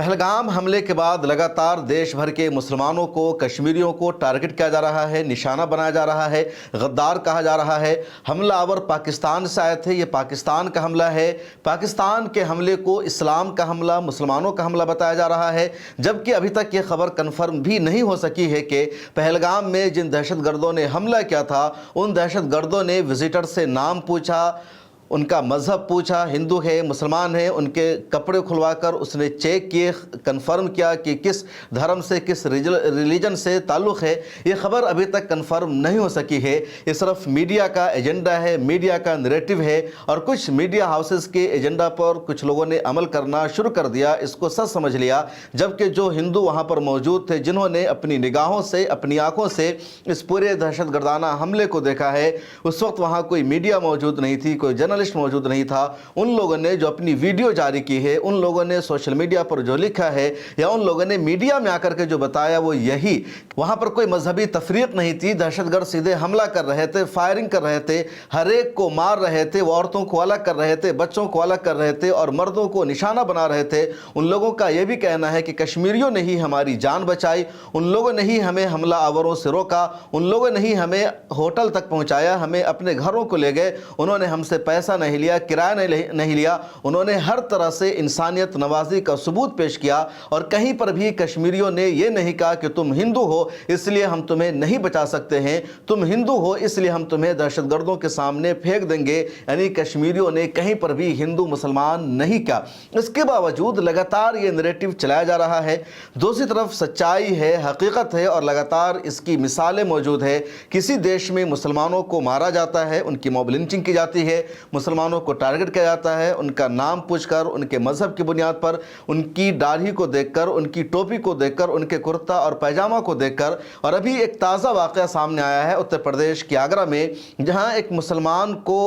पहलगाम हमले के बाद लगातार देश भर के मुसलमानों को, कश्मीरियों को टारगेट किया जा रहा है, निशाना बनाया जा रहा है, गद्दार कहा जा रहा है। हमलावर पाकिस्तान से आए थे, ये पाकिस्तान का हमला है। पाकिस्तान के हमले को इस्लाम का हमला, मुसलमानों का हमला बताया जा रहा है, जबकि अभी तक ये खबर कन्फर्म भी नहीं हो सकी है कि पहलगाम में जिन दहशतगर्दों ने हमला किया था, उन दहशतगर्दों ने विजिटर से नाम पूछा, उनका मज़हब पूछा, हिंदू है, मुसलमान है, उनके कपड़े खुलवाकर उसने चेक किए, कंफर्म किया कि किस धर्म से, किस रिलीजन से ताल्लुक़ है। ये ख़बर अभी तक कंफर्म नहीं हो सकी है। ये सिर्फ मीडिया का एजेंडा है, मीडिया का नैरेटिव है, और कुछ मीडिया हाउसेस के एजेंडा पर कुछ लोगों ने अमल करना शुरू कर दिया, इसको सच समझ लिया। जबकि जो हिंदू वहाँ पर मौजूद थे, जिन्होंने अपनी निगाहों से, अपनी आँखों से इस पूरे दहशतगर्दाना हमले को देखा है, उस वक्त वहाँ कोई मीडिया मौजूद नहीं थी, कोई जर्नलिस्ट मौजूद नहीं था। उन लोगों ने जो अपनी वीडियो जारी की है, उन लोगों ने सोशल मीडिया पर जो लिखा है, या उन लोगों ने मीडिया में आकर के जो बताया, वो यही। वहां पर कोई मजहबी तफरीक नहीं थी। दहशतगर्द सीधे हमला कर रहे थे, फायरिंग कर रहे थे, हर एक को मार रहे थे, वो औरतों को अलग कर रहे थे, बच्चों को अलग कर रहे थे और मर्दों को निशाना बना रहे थे। उन लोगों का यह भी कहना है कि कश्मीरियों ने ही हमारी जान बचाई, उन लोगों ने ही हमें हमला आवरों से रोका, उन लोगों ने ही हमें होटल तक पहुंचाया, हमें अपने घरों को ले गए, उन्होंने हमसे पैसा नहीं लिया, किराया नहीं लिया, उन्होंने हर तरह से इंसानियत नवाजी का सबूत पेश किया। और कहीं पर भी कश्मीरियों ने यह नहीं कहा कि तुम हिंदू हो इसलिए हम तुम्हें नहीं बचा सकते हैं, तुम हिंदू हो इसलिए हम तुम्हें दहशतगर्दों के सामने फेंक देंगे। यानी कश्मीरियों ने कहीं पर भी हिंदू मुसलमान नहीं कहा। इसके बावजूद लगातार ये नैरेटिव चलाया जा रहा है। दूसरी तरफ सच्चाई है, हकीकत है, और लगातार इसकी मिसालें मौजूद है। किसी देश में मुसलमानों को मारा जाता है, उनकी मॉब लिंचिंग की जाती है, मुसलमानों को टारगेट किया जाता है, उनका नाम पूछकर, उनके मजहब की बुनियाद पर, उनकी दाढ़ी को देखकर, उनकी टोपी को देखकर, उनके कुर्ता और पैजामा को देखकर। और अभी एक ताज़ा वाक़या सामने आया है उत्तर प्रदेश के आगरा में, जहां एक मुसलमान को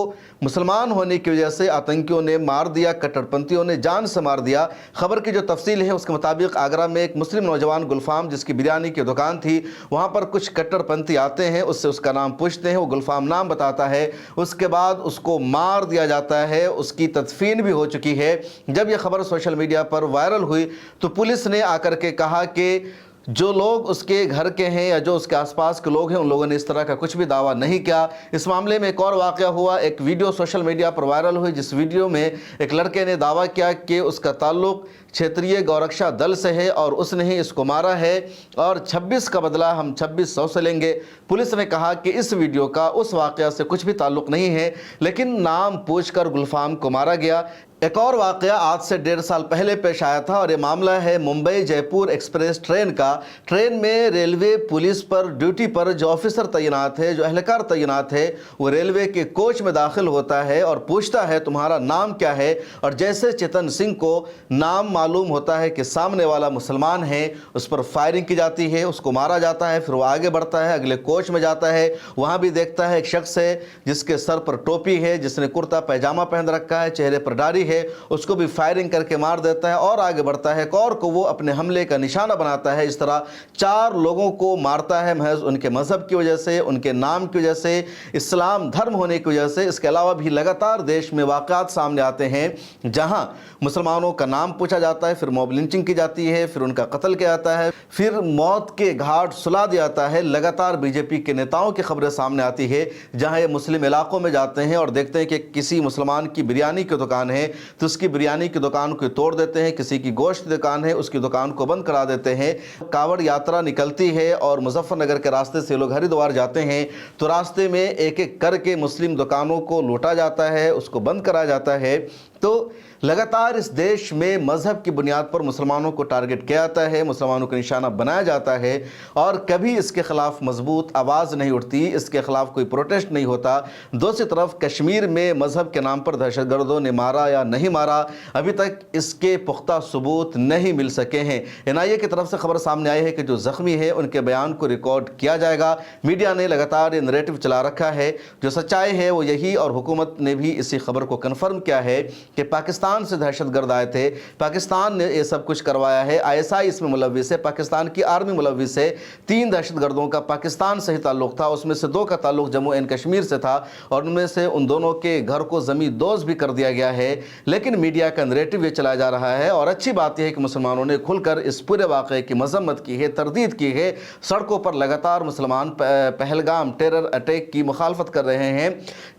मुसलमान होने की वजह से आतंकियों ने मार दिया, कट्टरपंथियों ने जान से मार दिया। खबर की जो तफसील है उसके मुताबिक आगरा में एक मुस्लिम नौजवान गुलफाम, जिसकी बिरयानी की दुकान थी, वहाँ पर कुछ कट्टरपंथी आते हैं, उससे उसका नाम पूछते हैं, वो गुलफाम नाम बताता है, उसके बाद उसको मार दिया जाता है। उसकी तदफीन भी हो चुकी है। जब यह खबर सोशल मीडिया पर वायरल हुई तो पुलिस ने आकर के कहा कि जो लोग उसके घर के हैं या जो उसके आसपास के लोग हैं, उन लोगों ने इस तरह का कुछ भी दावा नहीं किया। इस मामले में एक और वाक़या हुआ, एक वीडियो सोशल मीडिया पर वायरल हुई, जिस वीडियो में एक लड़के ने दावा किया कि उसका ताल्लुक़ क्षेत्रीय गौरक्षा दल से है और उसने ही इसको मारा है और 26 का बदला हम 2600 से लेंगे। पुलिस ने कहा कि इस वीडियो का उस वाक़या से कुछ भी ताल्लुक़ नहीं है, लेकिन नाम पूछकर गुलफाम को मारा गया। एक और वाक़या आज से 1.5 साल पहले पेश आया था, और ये मामला है मुंबई जयपुर एक्सप्रेस ट्रेन का। ट्रेन में रेलवे पुलिस पर ड्यूटी पर जो ऑफिसर तैनात है, जो अहलकार तैनात है, वो रेलवे के कोच में दाखिल होता है और पूछता है तुम्हारा नाम क्या है। और जैसे चेतन सिंह को नाम मालूम होता है कि सामने वाला मुसलमान है, उस पर फायरिंग की जाती है, उसको मारा जाता है। फिर वो आगे बढ़ता है, अगले कोच में जाता है, वहाँ भी देखता है एक शख्स है जिसके सर पर टोपी है, जिसने कुर्ता पैजामा पहन रखा है, चेहरे पर दाढ़ी है, उसको भी फायरिंग करके मार देता है और आगे बढ़ता है। एक और को वो अपने हमले का निशाना बनाता है। इस तरह 4 लोगों को मारता है महज उनके मजहब की वजह से, उनके नाम की वजह से, इस्लाम धर्म होने की वजह से। इसके अलावा भी लगातार देश में वाक़यात सामने आते हैं जहां मुसलमानों का नाम पूछा जाता है, फिर मॉब लिंचिंग की जाती है, फिर उनका कत्ल किया जाता है, फिर मौत के घाट सुला दिया जाता है। लगातार बीजेपी के नेताओं की खबरें सामने आती है जहां ये मुस्लिम इलाकों में जाते हैं और देखते हैं कि किसी मुसलमान की बिरयानी की दुकान है तो उसकी बिरयानी की दुकान को तोड़ देते हैं, किसी की गोश्त की दुकान है उसकी दुकान को बंद करा देते हैं। कावड़ यात्रा निकलती है और मुजफ्फरनगर के रास्ते से लोग हरिद्वार जाते हैं तो रास्ते में एक एक करके मुस्लिम दुकानों को लूटा जाता है, उसको बंद कराया जाता है। तो लगातार इस देश में मज़हब की बुनियाद पर मुसलमानों को टारगेट किया जाता है, मुसलमानों को निशाना बनाया जाता है और कभी इसके ख़िलाफ़ मजबूत आवाज़ नहीं उठती, इसके ख़िलाफ़ कोई प्रोटेस्ट नहीं होता। दूसरी तरफ कश्मीर में मज़हब के नाम पर दहशतगर्दों ने मारा या नहीं मारा, अभी तक इसके पुख्ता सबूत नहीं मिल सके हैं। NIA की तरफ से खबर सामने आई है कि जो ज़ख्मी है उनके बयान को रिकॉर्ड किया जाएगा। मीडिया ने लगातार ये नैरेटिव चला रखा है, जो सच्चाई है वो यही, और हुकूमत ने भी इसी खबर को कन्फर्म किया है कि पाकिस्तान पाकिस्तान से दहशतगर्द आए थे, पाकिस्तान ने ये सब कुछ करवाया है, ISI इसमें मुलव्विस है, पाकिस्तान की आर्मी मुलव्विस है। 3 दहशतगर्दों का पाकिस्तान से ही ताल्लुक था, उसमें से 2 का ताल्लुक जम्मू एंड कश्मीर से था और उनमें से उन दोनों के घर को ज़मीन दोज़ भी कर दिया गया है। लेकिन मीडिया का नैरेटिव ये चलाया जा रहा है और अच्छी बात यह है कि मुसलमानों ने खुलकर इस पूरे वाक़े की मजम्मत की है, तरदीद की है। सड़कों पर लगातार मुसलमान पहलगाम टेरर अटैक की मुखालफत कर रहे हैं,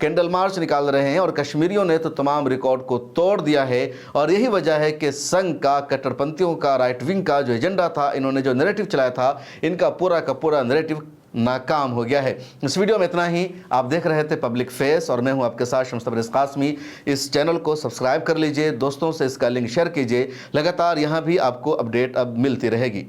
कैंडल मार्च निकाल रहे हैं और कश्मीरियों ने तो तमाम रिकॉर्ड को तोड़ दिया है। और यही वजह है कि संघ का, कट्टरपंथियों का, राइट विंग का जो एजेंडा था, इन्होंने जो नैरेटिव चलाया था, इनका पूरा का पूरा नैरेटिव नाकाम हो गया है। इस वीडियो में इतना ही। आप देख रहे थे पब्लिक फेस और मैं हूं आपके साथ शम्स तबरेज़ कासमी। इस चैनल को सब्सक्राइब कर लीजिए, दोस्तों से इसका लिंक शेयर कीजिए। लगातार यहां भी आपको अपडेट अब मिलती रहेगी।